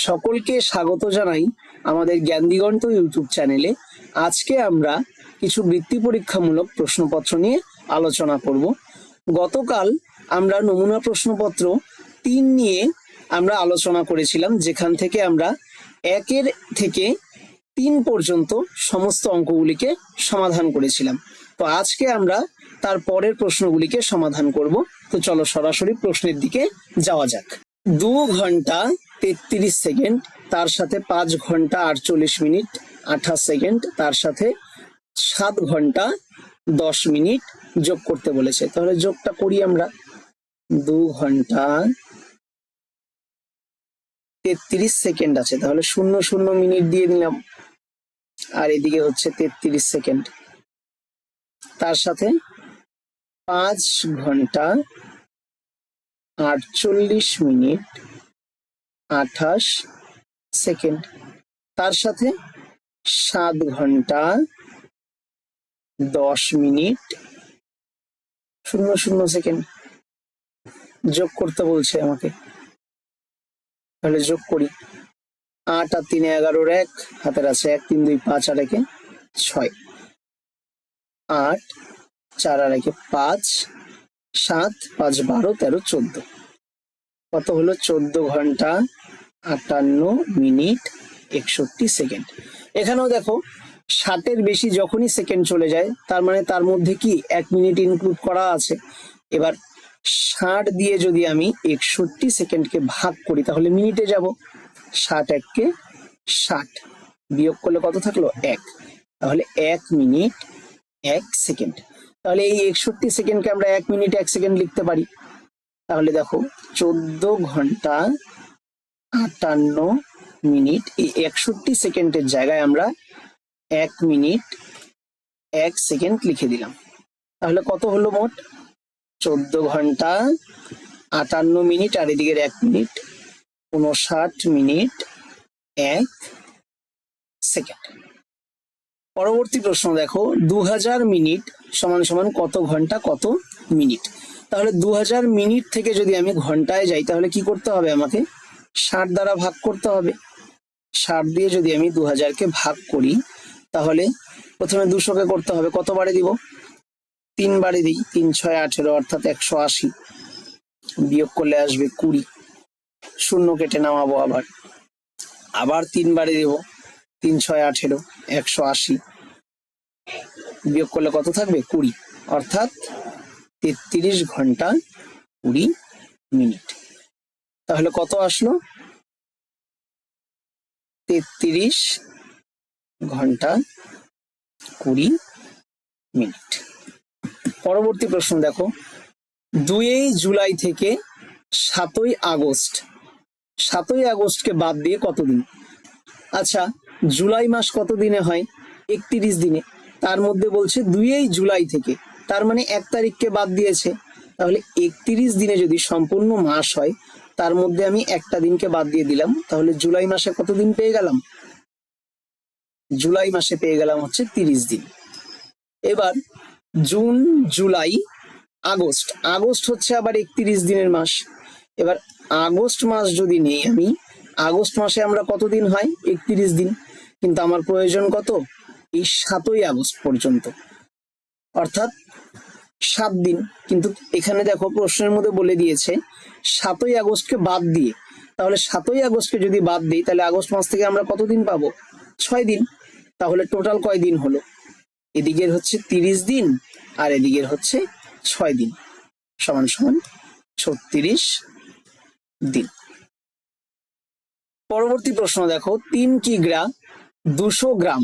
সকলকে স্বাগত জানাই আমাদের জ্ঞান দিগন্ত ইউটিউব চ্যানেলে। আজকে আমরা কিছু বৃত্তি পরীক্ষামূলক প্রশ্নপত্র নিয়ে আলোচনা করব। গতকাল আমরা নমুনা প্রশ্নপত্র 3 নিয়ে আমরা আলোচনা করেছিলাম, যেখান থেকে আমরা 1 থেকে 3 পর্যন্ত সমস্ত অঙ্কগুলিকে সমাধান করেছিলাম। তো আজকে আমরা তার পরের প্রশ্নগুলিকে সমাধান করব। তো চলো সরাসরি প্রশ্নের দিকে যাওয়া যাক। 2 ঘন্টা 33 সেকেন্ড, তার সাথে 5 ঘন্টা 48 মিনিট 28 সেকেন্ড, তার সাথে 7 ঘন্টা 10 মিনিট যোগ করতে বলেছে। তাহলে যোগটা করি আমরা। 2 ঘন্টা 33 সেকেন্ড আছে, তাহলে 00 মিনিট দিয়ে নিলাম, আর এদিকে হচ্ছে 33 সেকেন্ড, তার সাথে 5 ঘন্টা 48 মিনিট 28 সেকেন্ড, তার সাথে 7 ঘন্টা 10 মিনিট 00 সেকেন্ড যোগ করতে বলছে আমাকে। তাহলে যোগ করি। 8 আর 3 11, 1 হাতের আছে 1 3 2 5 আর 1 6, 8 4 আর 1 5, 7 5 12 13 14, কত হলো? 14 ঘন্টা 58 মিনিট 61 সেকেন্ড। এখানেও দেখো 60-এর বেশি যখনই সেকেন্ড চলে যায়, তার মানে তার মধ্যে কি 1 মিনিট ইনক্লুড করা আছে। এবার 60 দিয়ে যদি আমি 61 সেকেন্ডকে ভাগ করি তাহলে মিনিটে যাব। 60 1 60, বিয়োগ করলে কত থাকলো? 1, তাহলে 1 মিনিট 1 সেকেন্ড। তাহলে এই 61 সেকেন্ডকে আমরা 1 মিনিট 1 সেকেন্ড লিখতে পারি। তাহলে দেখো 14 ঘন্টা 58 মিনিট, এই 61 সেকেন্ডের জায়গায় আমরা 1 মিনিট 1 সেকেন্ড লিখে দিলাম। তাহলে কত হলো মোট? 14 ঘন্টা 58 মিনিট আর এদিকের 1 মিনিট 59 মিনিট 1 সেকেন্ড। পরবর্তী প্রশ্ন দেখো, 2000 মিনিট সমান সমান কত ঘন্টা কত মিনিট। তাহলে 2000 মিনিট থেকে যদি আমি ঘন্টায় যাই তাহলে কি করতে হবে? আমাকে 60 দ্বারা ভাগ করতে হবে। 60 দিয়ে যদি আমি 2000-কে ভাগ করি তাহলে প্রথমে 200-কে করতে হবে। কতবারে দিব? 3 বারে দিই। 3 6 18, অর্থাৎ 180, বিয়োগ করলে আসবে 20, শূন্য কেটে নামাবো। আবার 3 বারে দেব। 3 6 18, 180, বিয়োগ করলে কত থাকবে? 20, অর্থাৎ 33 ঘন্টা 20 মিনিট। তাহলে কত আসলো? 33 ঘন্টা 20 মিনিট। পরবর্তী প্রশ্ন দেখো, 2 জুলাই থেকে 7 আগস্ট, 7 আগস্টকে বাদ দিয়ে কতদিন? আচ্ছা, জুলাই মাস কত দিনে হয়? 31 দিনে। তার মধ্যে বলছে 2 জুলাই থেকে, তার মানে 1 তারিখকে বাদ দিয়েছে। তাহলে 31 দিনে যদি সম্পূর্ণ মাস হয়, তার মধ্যে আমি একটা দিনকে বাদ দিয়ে দিলাম, তাহলে জুলাই মাসে কত দিন পেয়ে গেলাম? জুলাই মাসে পেয়ে গেলাম হচ্ছে 30 দিন। এবার জুন জুলাই আগস্ট, আগস্ট হচ্ছে আবার 31 দিনের মাস। এবার আগস্ট মাস যদি নেই আমি, আগস্ট মাসে আমরা কত দিন হয়? 31 দিন, কিন্তু আমার প্রয়োজন কত? এই 7 আগস্ট পর্যন্ত, অর্থাৎ 7 দিন। কিন্তু এখানে দেখো প্রশ্নের মধ্যে বলে দিয়েছে 7 আগস্টকে বাদ দিয়ে। তাহলে 7 আগস্টকে যদি বাদ দিই তাহলে আগস্ট মাস থেকে আমরা কত দিন পাবো? 6 দিন। তাহলে টোটাল কয় দিন হলো? এদিকের হচ্ছে 30 দিন আর এদিকের হচ্ছে 6 দিন, সমান সমান 36 দিন। পরবর্তী প্রশ্ন দেখো, 3 কিগ্রা 200 গ্রাম,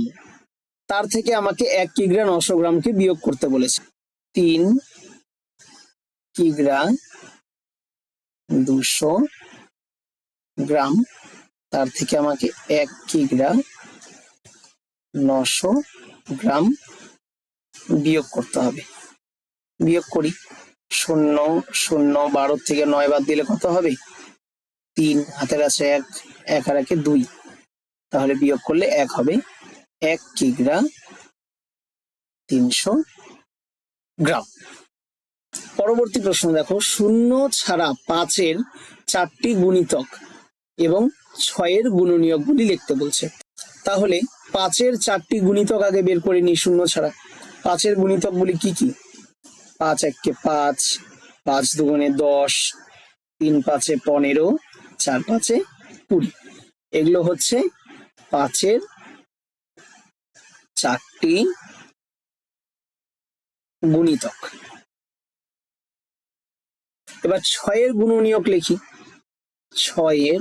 তার থেকে আমাকে 1 কিগ্রা 900 গ্রামকে বিয়োগ করতে বলেছে। 3 কিগ্রা 200 গ্রাম, তার থেকে আমাকে 1 কিগ্রা 900 গ্রাম বিয়োগ করতে হবে। বিয়োগ করি। 0 0, 12 থেকে 9 বাদ দিলে কত হবে? 3, হাতের আছে 1, 1 আর 1 2, তাহলে বিয়োগ করলে 1 হবে। 1 কিগ্রা 300 গ্রাম। পরবর্তী প্রশ্ন দেখো, 0 ছাড়া 5-এর 4টি গুণিতক এবং 6-এর গুণনীয়কগুলি লিখতে বলছে। তাহলে 5-এর 4টি গুণিতক আগে বের করে নিই শূন্য ছাড়া। 5-এর গুণিতকগুলি কি কি? 5 একে 5, 5 দুগুণে 10, 3 5-এ 15, 4 5-এ 20। এগুলো হচ্ছে 5-এর 4টি গুণিতক। এবার 6-এর গুণনীয়ক লিখি। 6-এর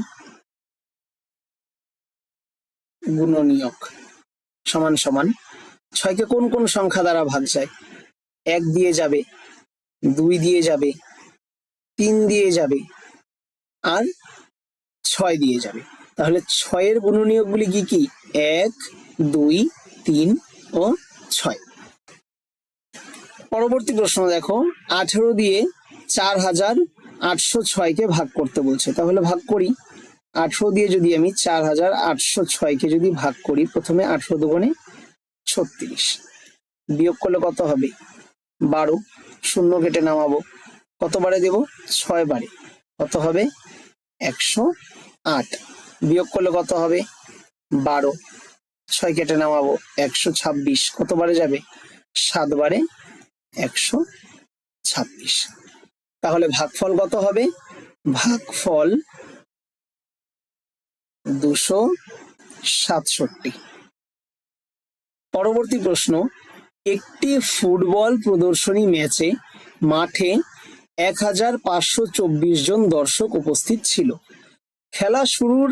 গুণনীয়ক সমান সমান 6কে কোন কোন সংখ্যা দ্বারা ভাগ যায়? 1 দিয়ে যাবে, 2 দিয়ে যাবে, 3 দিয়ে যাবে আর 6 দিয়ে যাবে। তাহলে 6-এর গুণনীয়কগুলি কি কি? 1, 2, 3 ও 6। পরবর্তী প্রশ্ন দেখো, 18 দিয়ে 4806-কে ভাগ করতে বলছে। তাহলে ভাগ করি। 18 দিয়ে যদি আমি 4806-কে যদি ভাগ করি, প্রথমে 18 দুগুণে 36, বিয়োগ করলে কত হবে? 12, শূন্য কেটে নামাবো, কতবারে দেব? 6 বারে, কত হবে? 108, বিয়োগ করলে কত হবে? 12, 6 কেটে নামাবো, 126, কতবারে যাবে? 7 বারে, 126। তাহলে ভাগফল কত হবে? ভাগফল 267। পরবর্তী প্রশ্ন, একটি ফুটবল প্রদর্শনী ম্যাচে মাঠে 1524 জন দর্শক উপস্থিত ছিল। খেলা শুরুর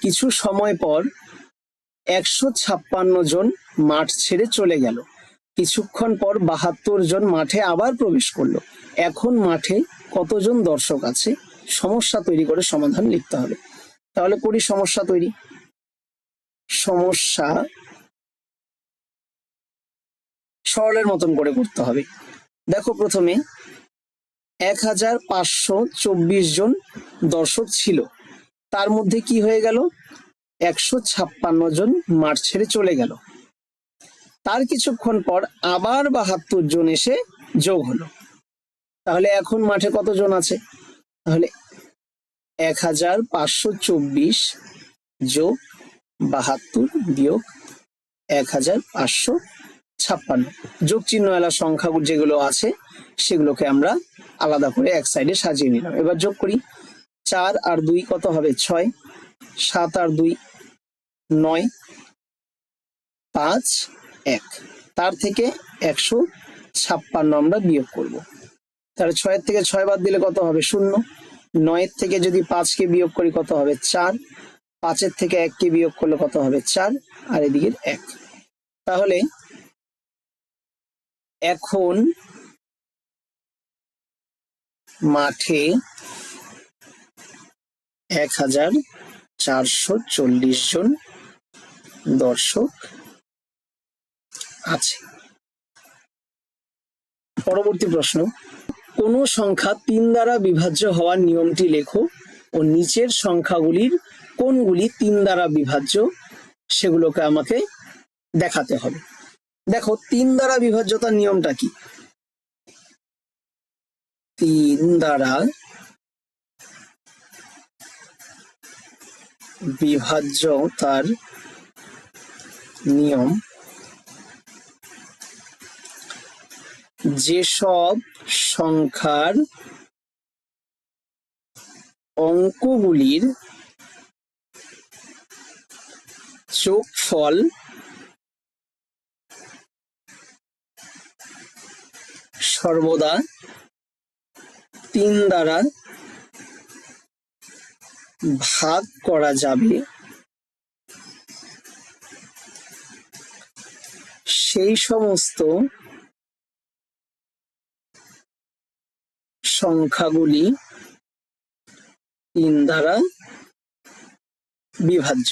কিছু সময় পর 156 জন মাঠ ছেড়ে চলে গেল। কিছুক্ষণ পর 72 জন মাঠে আবার প্রবেশ করলো। এখন মাঠে কতজন দর্শক আছে? সমস্যা তৈরি করে সমাধান লিখতে হবে। তাহলে করি সমস্যা তৈরি। সমস্যা সরলের মতন করে করতে হবে। দেখো, প্রথমে 1524 জন দর্শক ছিল, তার মধ্যে কি হয়ে গেল? 156 জন মাঠ ছেড়ে চলে গেল। তার কিছুক্ষণ পর আবার 72 জন এসে যোগ হলো। তাহলে এখন মাঠে কতজন আছে? তাহলে 1524 যোগ 72 বিয়োগ 1556, যোগ চিহ্ন এলা সংখ্যা যেগুলো আছে সেগুলোকে আমরা আলাদা করে এক সাইডে সাজিয়ে নিলাম। এবার যোগ করি। 4 আর 2 কত হবে? 6, 7 আর 2 9, 5 1, তার থেকে 156 আমরা বিয়োগ করব। তাহলে 6 থেকে 6 বাদ দিলে কত হবে? 0। 9 থেকে যদি 5-কে বিয়োগ করি কত হবে? 4। 5 থেকে 1-কে বিয়োগ করলে কত হবে? 4, আর এদিকে 1। তাহলে এখন মাঠে 1440 জন দর্শক আছে। পরবর্তী প্রশ্ন, কোন সংখ্যা 3 দ্বারা বিভাজ্য হওয়ার নিয়মটি লেখো ও নিচের সংখ্যাগুলির কোনগুলি 3 দ্বারা বিভাজ্য সেগুলোকে আমাকে দেখাতে হবে। দেখো, 3 দ্বারা বিভাজ্যতার নিয়মটা কি? 3 দ্বারা বিভাজ্যতার নিয়ম, যেসব সংখ্যার অঙ্কগুলির যোগফল সর্বদা 3 দ্বারা ভাগ করা যাবে সেই সমস্ত সংখ্যাগুলি 3 দ্বারা বিভাজ্য।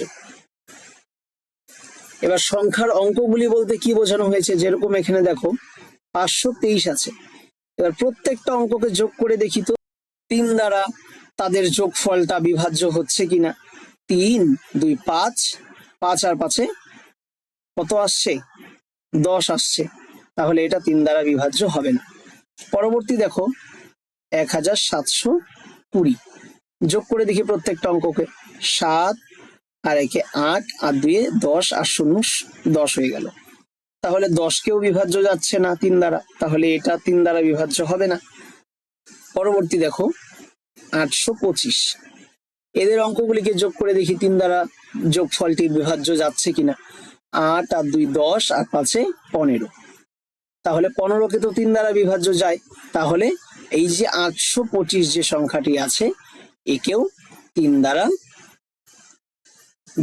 এবার সংখ্যার অঙ্কগুলি বলতে কি বোঝানো হয়েছে? যেরকম এখানে দেখো 523 আছে। এবার প্রত্যেকটা অঙ্ককে যোগ করে দেখি তো 3 দ্বারা তাদের যোগফলটা বিভাজ্য হচ্ছে কিনা। 3 2 5, 5 আর 5-এ কত আসছে? 10 আসছে। তাহলে এটা 3 দ্বারা বিভাজ্য হবে না। পরবর্তী দেখো 1720, যোগ করে দেখি প্রত্যেকটা অঙ্ককে। 7 আর 1 8 আর 2 10 আর 0 10 হয়ে গেল। তাহলে 10কেও বিভাজ্য যাচ্ছে না 3 দ্বারা, তাহলে এটা 3 দ্বারা বিভাজ্য হবে না। পরবর্তী দেখো 825, এদের অঙ্কগুলিকে যোগ করে দেখি 3 দ্বারা যোগফলটি বিভাজ্য যাচ্ছে কিনা। 8 আর 2 10 আর 5 15, তাহলে 15কে তো 3 দ্বারা বিভাজ্য যায়, তাহলে এই যে 825 যে সংখ্যাটি আছে একেও 3 দ্বারা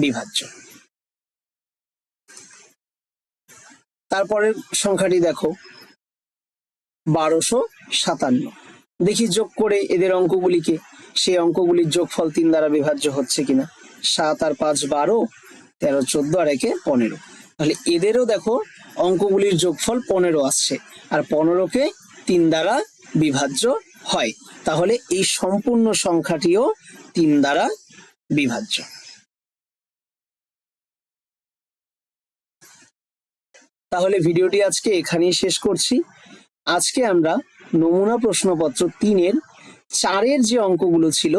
বিভাজ্য। তারপরের সংখ্যাটি দেখো 1257, দেখি যোগ করে এদের অঙ্কগুলিকে, সেই অঙ্কগুলির যোগফল 3 দ্বারা বিভাজ্য হচ্ছে কিনা। 7 আর 5 12, 13 14 আর 1 15, তাহলে এদেরও দেখো অঙ্কগুলির যোগফল 15 আসছে, আর 15কে 3 দ্বারা বিভাজ্য হয়, তাহলে এই সম্পূর্ণ সংখ্যাটিও 3 দ্বারা বিভাজ্য। তাহলে ভিডিওটি আজকে এখানেই শেষ করছি। আজকে আমরা নমুনা প্রশ্নপত্র 3-এর 4-এর যে অঙ্কগুলো ছিল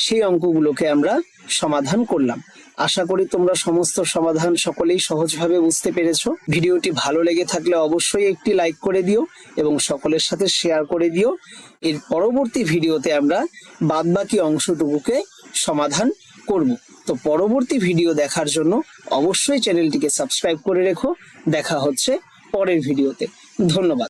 সেই অঙ্কগুলোকে আমরা সমাধান করলাম। আশা করি তোমরা সমস্ত সমাধান সকলেই সহজভাবে বুঝতে পেরেছো। ভিডিওটি ভালো লেগে থাকলে অবশ্যই একটি লাইক করে দিও এবং সকলের সাথে শেয়ার করে দিও। এর পরবর্তী ভিডিওতে আমরা বাদবাকি অংশটুকুকে সমাধান করব। তো পরবর্তী ভিডিও দেখার জন্য অবশ্যই চ্যানেলটিকে সাবস্ক্রাইব করে রেখো। দেখা হচ্ছে পরের ভিডিওতে। ধন্যবাদ।